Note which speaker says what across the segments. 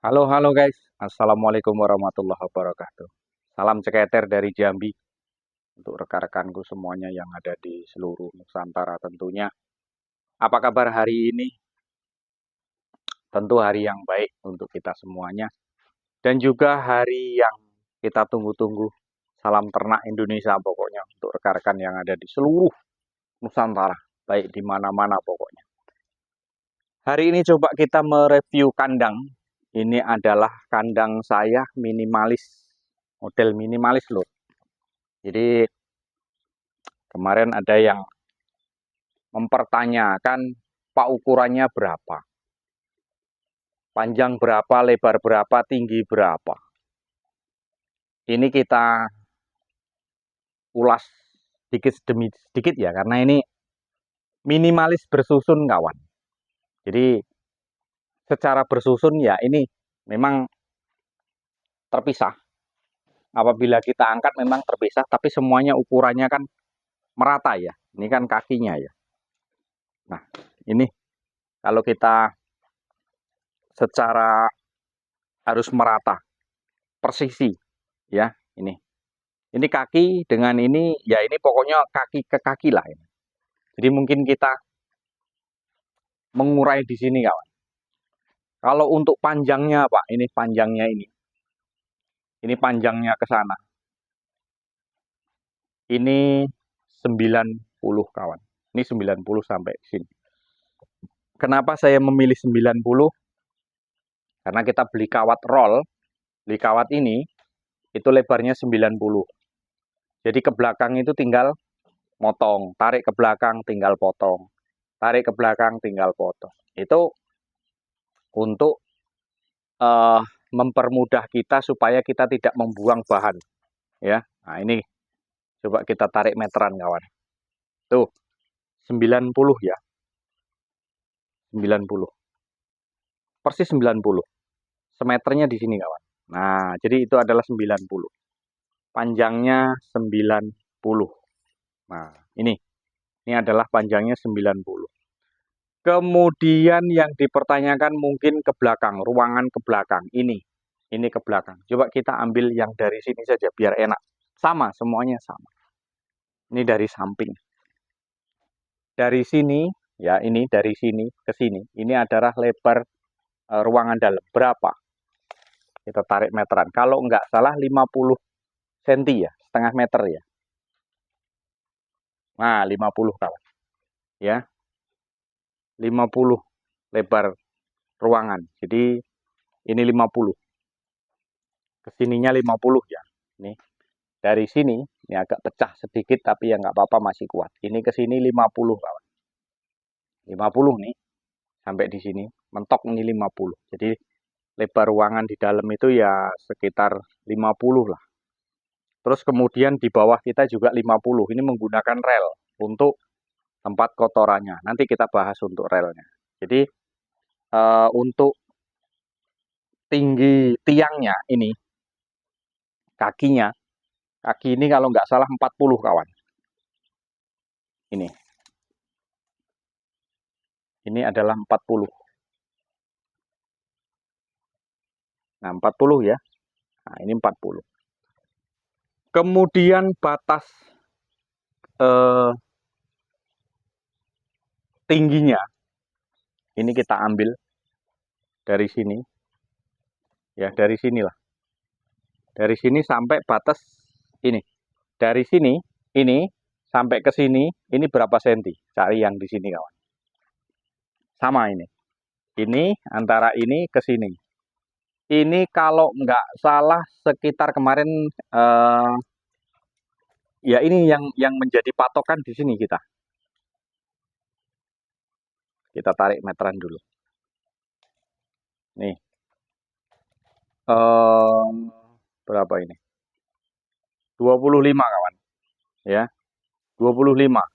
Speaker 1: Halo, halo guys. Assalamualaikum warahmatullahi wabarakatuh. Salam ceketer dari Jambi untuk rekan-rekanku semuanya yang ada di seluruh Nusantara tentunya. Apa kabar hari ini? Tentu hari yang baik untuk kita semuanya. Dan juga hari yang kita tunggu-tunggu. Salam ternak Indonesia pokoknya untuk rekan-rekan yang ada di seluruh Nusantara. Baik di mana-mana pokoknya. Hari ini coba kita mereview kandang. Ini adalah kandang saya minimalis. Model minimalis loh. Jadi kemarin ada yang mempertanyakan pak ukurannya berapa, panjang berapa, lebar berapa, tinggi berapa. Ini kita ulas sedikit demi sedikit ya, karena ini minimalis bersusun kawan. Jadi secara bersusun ya ini memang terpisah. Apabila kita angkat memang terpisah, tapi semuanya ukurannya kan merata ya. Ini kan kakinya ya. Nah, ini kalau kita secara harus merata, persisi ya, ini. Ini kaki dengan ini, ya ini pokoknya kaki ke kaki lah. Jadi mungkin kita mengurai di sini kawan. Kalau untuk panjangnya Pak, ini panjangnya ini. Ini panjangnya ke sana. Ini 90 kawan. Ini 90 sampai sini. Kenapa saya memilih 90? Karena kita beli kawat roll, beli kawat ini, itu lebarnya 90. Jadi ke belakang itu tinggal motong, tarik ke belakang tinggal potong, tarik ke belakang tinggal potong. Itu untuk mempermudah kita supaya kita tidak membuang bahan ya. Nah, ini coba kita tarik meteran kawan. Tuh, 90 ya. 90. Persis 90. Semeternya di sini kawan. Nah, jadi itu adalah 90. Panjangnya 90. Nah, ini adalah panjangnya 90. Kemudian yang dipertanyakan mungkin ke belakang, ruangan ke belakang. Ini ke belakang. Coba kita ambil yang dari sini saja biar enak. Sama, semuanya sama. Ini dari samping. Dari sini, ya ini dari sini ke sini. Ini adalah lebar ruangan dalam. Berapa? Kita tarik meteran. Kalau nggak salah 50 cm ya, setengah meter ya. Nah, 50 kawan. Ya, 50 lebar ruangan. Jadi ini 50. Kesininya 50 ya. Ini dari sini, ini agak pecah sedikit tapi ya nggak apa-apa masih kuat. Ini ke sini 50 kawan. 50 nih sampai di sini. Mentok ini 50. Jadi lebar ruangan di dalam itu ya sekitar 50 lah. Terus kemudian di bawah kita juga 50. Ini menggunakan rel untuk tempat kotorannya. Nanti kita bahas untuk relnya. Jadi untuk tinggi tiangnya ini, kakinya, kaki ini kalau nggak salah 40 kawan. Ini adalah 40. Nah, 40 ya. Nah, ini 40. Kemudian batas eh, tingginya, ini kita ambil dari sini. Ya, dari sinilah. Dari sini sampai batas ini. Dari sini, ini sampai ke sini, ini berapa senti? Cari yang di sini kawan. Sama ini. Ini antara ini ke sini. Ini kalau nggak salah sekitar kemarin ya ini yang menjadi patokan di sini kita. Kita tarik meteran dulu. Nih. Berapa ini? 25 kawan. Ya. 25.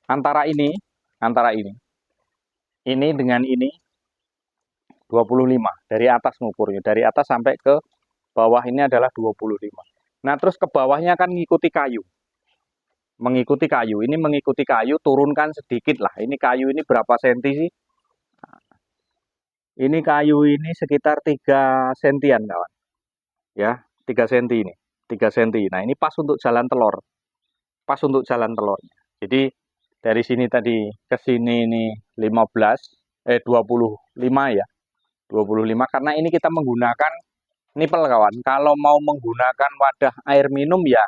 Speaker 1: Antara ini dengan ini 25. Dari atas ngukurnya, dari atas sampai ke bawah ini adalah 25. Nah, terus ke bawahnya kan mengikuti kayu. Mengikuti kayu. Ini mengikuti kayu, turunkan sedikit lah. Ini kayu ini berapa senti sih? Ini kayu ini sekitar 3 sentian kawan. Ya, 3 senti ini. 3 senti. Nah, ini pas untuk jalan telur. Pas untuk jalan telurnya. Jadi dari sini tadi ke sini ini 25 ya. 25 karena ini kita menggunakan nipel kawan. Kalau mau menggunakan wadah air minum ya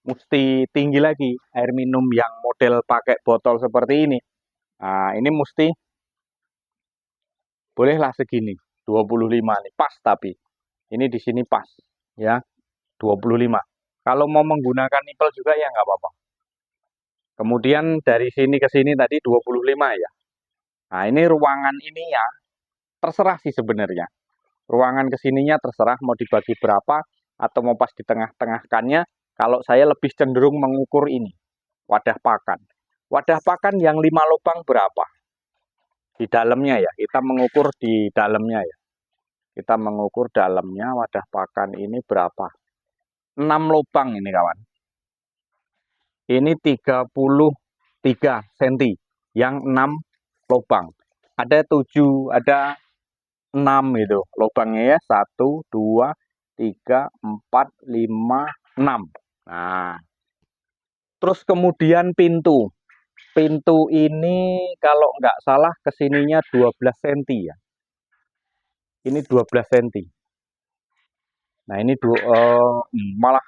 Speaker 1: mesti tinggi lagi. Air minum yang model pakai botol seperti ini. Nah, ini mesti bolehlah segini. 25 nih, pas tapi. Ini di sini pas ya. 25. Kalau mau menggunakan nipel juga ya nggak apa-apa. Kemudian dari sini ke sini tadi 25 ya. Nah, ini ruangan ini ya terserah sih sebenarnya. Ruangan kesininya terserah mau dibagi berapa atau mau pas di tengah-tengahkannya. Kalau saya lebih cenderung mengukur ini, wadah pakan. Wadah pakan yang 5 lubang berapa? Di dalamnya ya, kita mengukur di dalamnya ya. Kita mengukur dalamnya wadah pakan ini berapa. 6 lubang ini kawan. Ini 33 cm yang 6 lubang. Ada 7, ada 6 itu lubangnya ya. 1, 2, 3, 4, 5, 6. Nah, terus kemudian pintu. Pintu ini kalau nggak salah kesininya 12 cm ya. Ini 12 cm. Nah, ini malah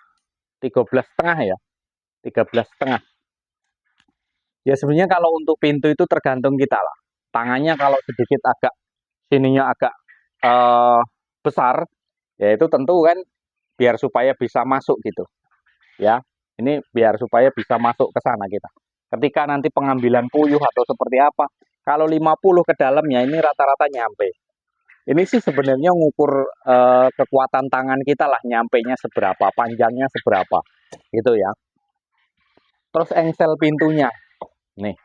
Speaker 1: 13,5 ya. 13,5. Ya sebenarnya kalau untuk pintu itu tergantung kita lah. Tangannya kalau sedikit agak sininya agak eh, besar, ya itu tentu kan biar supaya bisa masuk gitu. Ya, ini biar supaya bisa masuk ke sana kita. Ketika nanti pengambilan puyuh atau seperti apa, kalau 50 ke dalamnya ini rata-rata nyampe. Ini sih sebenarnya ngukur kekuatan tangan kita lah, nyampenya seberapa, panjangnya seberapa, gitu ya. Terus engsel pintunya, nih.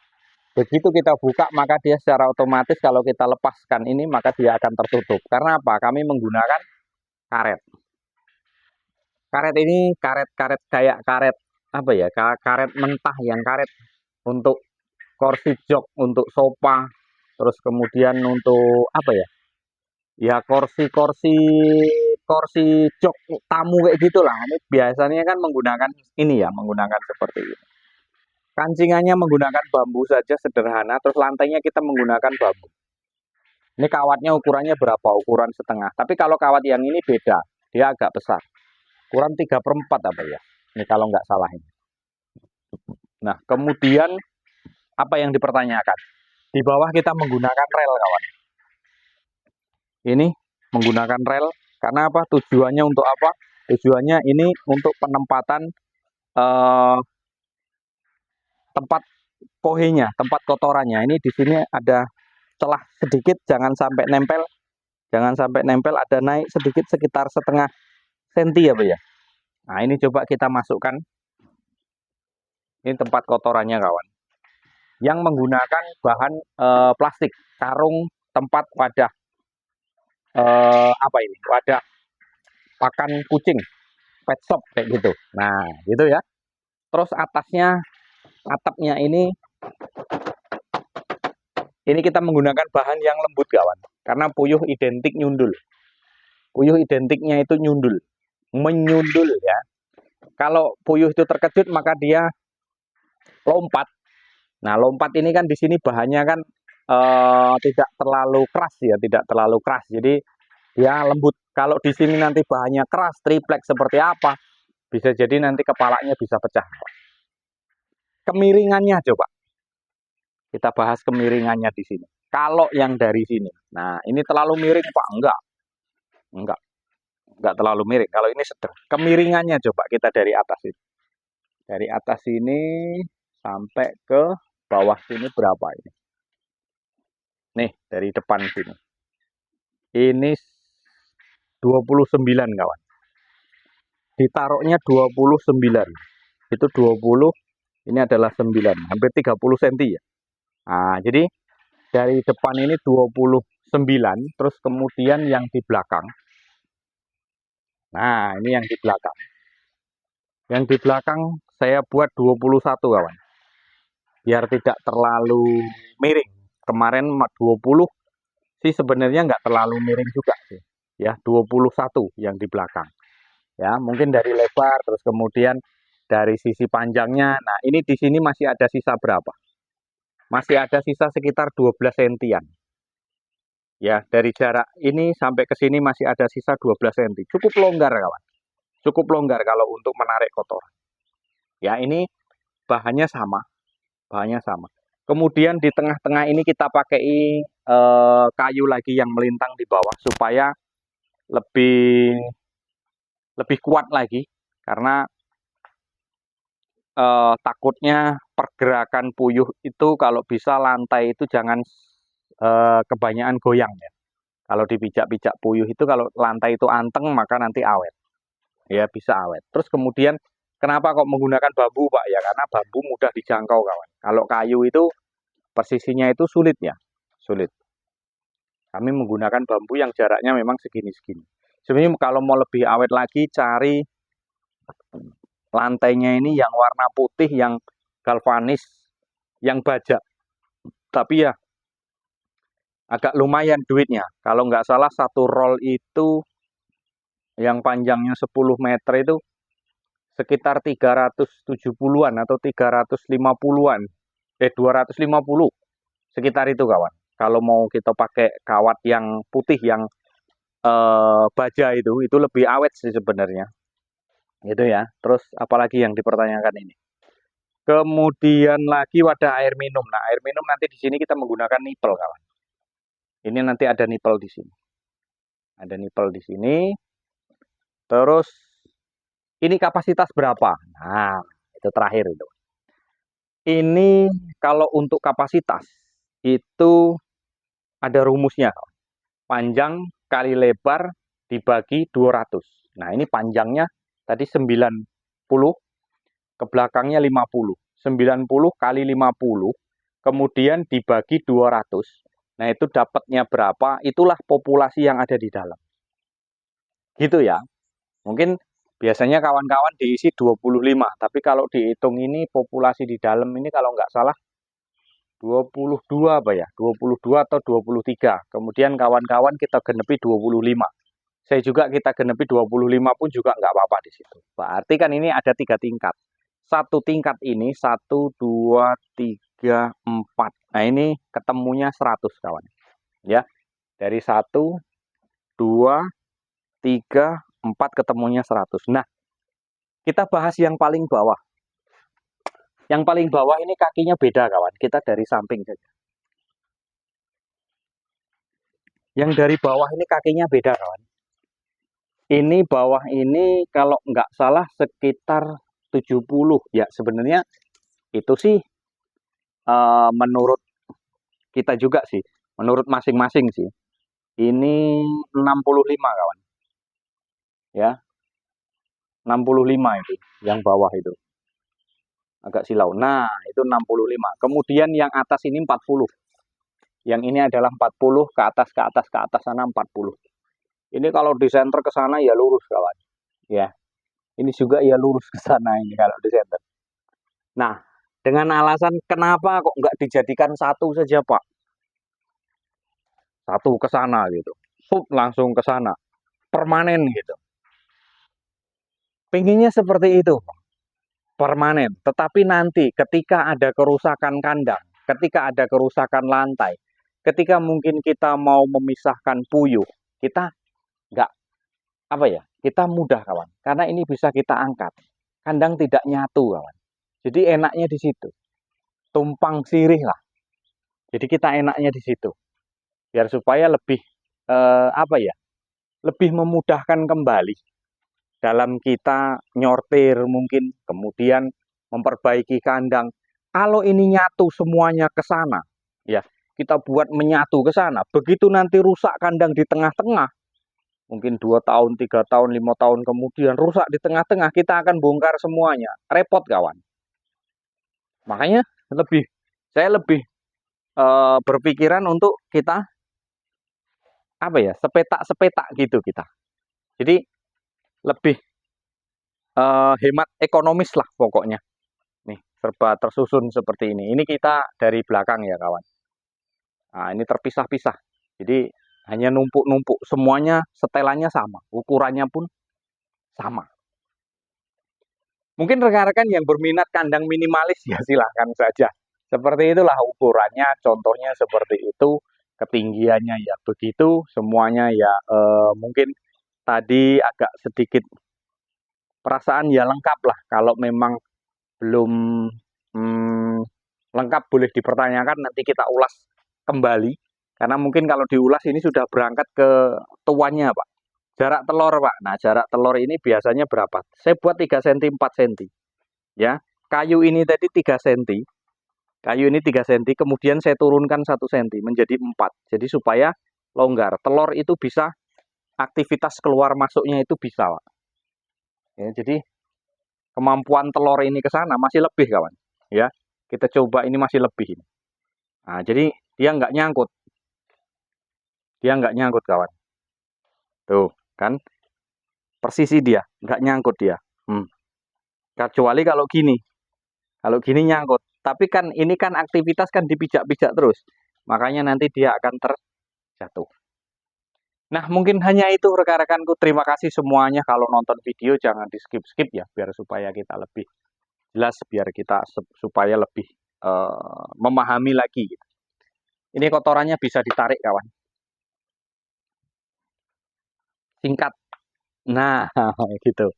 Speaker 1: Begitu kita buka, maka dia secara otomatis kalau kita lepaskan ini, maka dia akan tertutup. Karena apa? Kami menggunakan karet. Karet ini karet-karet kayak karet apa ya? Karet mentah yang karet untuk kursi jok, untuk sofa, terus kemudian untuk apa ya? Ya kursi-kursi jok tamu kayak gitulah. Ini biasanya kan menggunakan ini ya, menggunakan seperti ini. Kancingannya menggunakan bambu saja sederhana, terus lantainya kita menggunakan bambu. Ini kawatnya ukurannya berapa? Ukuran setengah. Tapi kalau kawat yang ini beda, dia agak besar. Ukuran 3/4 apa ya? Ini kalau nggak salah ini. Nah, kemudian apa yang dipertanyakan? Di bawah kita menggunakan rel, kawan. Ini menggunakan rel karena apa? Tujuannya untuk apa? Tujuannya ini untuk penempatan tempat pohenya, tempat kotorannya. Ini di sini ada celah sedikit, jangan sampai nempel, ada naik sedikit sekitar setengah senti ya, Pak ya. Nah, ini coba kita masukkan. Ini tempat kotorannya, kawan. Yang menggunakan bahan plastik, karung, tempat wadah apa ini? Wadah pakan kucing, pet shop kayak gitu. Nah, gitu ya. Terus atasnya, atapnya ini kita menggunakan bahan yang lembut, kawan. Karena puyuh identik nyundul. Puyuh identiknya itu nyundul, menyundul ya. Kalau puyuh itu terkejut maka dia lompat. Nah, lompat ini kan di sini bahannya kan tidak terlalu keras ya, tidak terlalu keras. Jadi ya lembut. Kalau di sini nanti bahannya keras, triplek seperti apa, bisa jadi nanti kepalanya bisa pecah. Kemiringannya coba kita bahas kemiringannya di sini. Kalau yang dari sini, nah ini terlalu miring Pak? Enggak, enggak terlalu miring. Kalau ini sedang. Kemiringannya coba kita dari atas ini. Dari atas ini sampai ke bawah sini berapa ini? Nih, dari depan sini. Ini 29 kawan. Ditaruhnya 29. Itu 20, ini adalah 9. Hampir 30 cm ya. Nah, jadi dari depan ini 29, terus kemudian yang di belakang. Nah, ini yang di belakang. Yang di belakang saya buat 21 kawan. Biar tidak terlalu miring. Kemarin 20, sih sebenarnya nggak terlalu miring juga sih. Ya, 21 yang di belakang. Ya, mungkin dari lebar, terus kemudian dari sisi panjangnya. Nah, ini di sini masih ada sisa berapa? Masih ada sisa sekitar 12 sentian. Ya, dari jarak ini sampai ke sini masih ada sisa 12 cm. Cukup longgar, kawan. Cukup longgar kalau untuk menarik kotoran. Ya, ini bahannya sama. Bahannya sama. Kemudian di tengah-tengah ini kita pakai kayu lagi yang melintang di bawah supaya lebih lebih kuat lagi karena takutnya pergerakan puyuh itu kalau bisa lantai itu jangan kebanyakan goyang ya. Kalau dipijak-pijak puyuh itu kalau lantai itu anteng maka nanti awet. Ya bisa awet. Terus kemudian kenapa kok menggunakan bambu Pak? Ya karena bambu mudah dijangkau kawan. Kalau kayu itu persisinya itu sulit ya. Sulit. Kami menggunakan bambu yang jaraknya memang segini-segini. Sebenarnya kalau mau lebih awet lagi cari lantainya ini yang warna putih, yang galvanis, yang baja. Tapi ya agak lumayan duitnya. Kalau nggak salah satu roll itu yang panjangnya 10 meter itu sekitar 370-an atau 350-an. 250 sekitar itu kawan. Kalau mau kita pakai kawat yang putih yang baja itu lebih awet sih sebenarnya. Gitu ya. Terus apalagi yang dipertanyakan ini? Kemudian lagi wadah air minum. Nah, air minum nanti di sini kita menggunakan nipel, kawan. Ini nanti ada nipel di sini. Ada nipel di sini. Terus ini kapasitas berapa? Nah, itu terakhir itu. Ini kalau untuk kapasitas itu ada rumusnya. Panjang kali lebar dibagi 200. Nah, ini panjangnya tadi 90, ke belakangnya 50. 90 kali 50, kemudian dibagi 200. Nah, itu dapatnya berapa? Itulah populasi yang ada di dalam. Gitu ya. Mungkin biasanya kawan-kawan diisi 25, tapi kalau dihitung ini populasi di dalam ini kalau nggak salah 22 apa ya? 22 atau 23. Kemudian kawan-kawan kita genepi 25. Saya juga kita genepi 25 pun juga nggak apa-apa di situ. Berarti kan ini ada 3 tingkat. Satu tingkat ini 1, 2, 3, 4. Nah, ini ketemunya 100 kawan. Ya. Dari 1, 2, 3, 4 ketemunya 100. Nah, kita bahas yang paling bawah. Yang paling bawah ini kakinya beda kawan. Kita dari samping saja. Yang dari bawah ini kakinya beda kawan. Ini bawah ini kalau nggak salah sekitar 70. Ya sebenarnya itu sih menurut kita juga sih. Menurut masing-masing sih. Ini 65 kawan. Ya, 65 itu. Yang bawah itu. Agak silau. Nah, itu 65. Kemudian yang atas ini 40. Yang ini adalah 40 ke atas ke atas ke atas sana 40. Ini kalau di center ke sana ya lurus kawan. Ya. Ini juga ya lurus ke sana ini kalau di center. Nah, dengan alasan kenapa kok nggak dijadikan satu saja Pak? Satu ke sana gitu. Langsung ke sana. Permanen gitu. Pinginnya seperti itu. Permanen. Tetapi nanti ketika ada kerusakan kandang, ketika ada kerusakan lantai, ketika mungkin kita mau memisahkan puyuh, kita nggak apa ya, kita mudah kawan, karena ini bisa kita angkat. Kandang tidak nyatu kawan. Jadi enaknya di situ, tumpang sirih lah. Jadi kita enaknya di situ, biar supaya lebih apa ya, lebih memudahkan kembali dalam kita nyortir mungkin, kemudian memperbaiki kandang. Kalau ini nyatu semuanya ke sana, ya kita buat menyatu ke sana. Begitu nanti rusak kandang di tengah-tengah, mungkin 2 tahun, 3 tahun, 5 tahun kemudian rusak di tengah-tengah, kita akan bongkar semuanya. Repot kawan. Makanya saya lebih berpikiran untuk kita apa ya, sepetak-sepetak gitu kita. Jadi lebih hemat ekonomis lah pokoknya. Nih, serba tersusun seperti ini. Ini kita dari belakang ya kawan. Nah, ini terpisah-pisah. Jadi hanya numpuk-numpuk, semuanya setelannya sama, ukurannya pun sama. Mungkin rekan-rekan yang berminat kandang minimalis ya silahkan saja. Seperti itulah ukurannya, contohnya seperti itu, ketinggiannya ya begitu, semuanya ya mungkin tadi agak sedikit perasaan ya lengkap lah. Kalau memang belum hmm, lengkap boleh dipertanyakan, nanti kita ulas kembali. Karena mungkin kalau diulas ini sudah berangkat ke tuannya Pak. Jarak telur Pak. Nah jarak telur ini biasanya berapa? Saya buat 3 cm 4 cm. Ya, kayu ini tadi 3 cm. Kayu ini 3 cm, kemudian saya turunkan 1 cm menjadi 4. Jadi supaya longgar. Telur itu bisa, aktivitas keluar masuknya itu bisa Pak. Ya, jadi kemampuan telur ini ke sana masih lebih kawan. Ya, kita coba ini masih lebih. Nah, jadi dia nggak nyangkut. Dia nggak nyangkut kawan. Tuh, kan? Persisi dia, nggak nyangkut dia. Kecuali kalau gini. Kalau gini nyangkut. Tapi kan ini kan aktivitas kan dipijak-pijak terus. Makanya nanti dia akan terjatuh. Nah, mungkin hanya itu rekan-rekanku. Terima kasih semuanya. Kalau nonton video jangan di-skip-skip ya. Biar supaya kita lebih jelas. Biar kita supaya lebih memahami lagi. Gitu. Ini kotorannya bisa ditarik kawan. Singkat. Nah, gitu.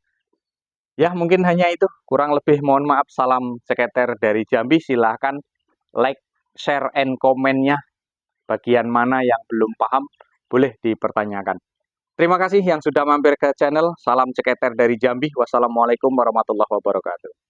Speaker 1: Ya, mungkin hanya itu. Kurang lebih mohon maaf. Salam ceketer dari Jambi. Silahkan like, share, and komen-nya. Bagian mana yang belum paham, boleh dipertanyakan. Terima kasih yang sudah mampir ke channel. Salam ceketer dari Jambi. Wassalamualaikum warahmatullahi wabarakatuh.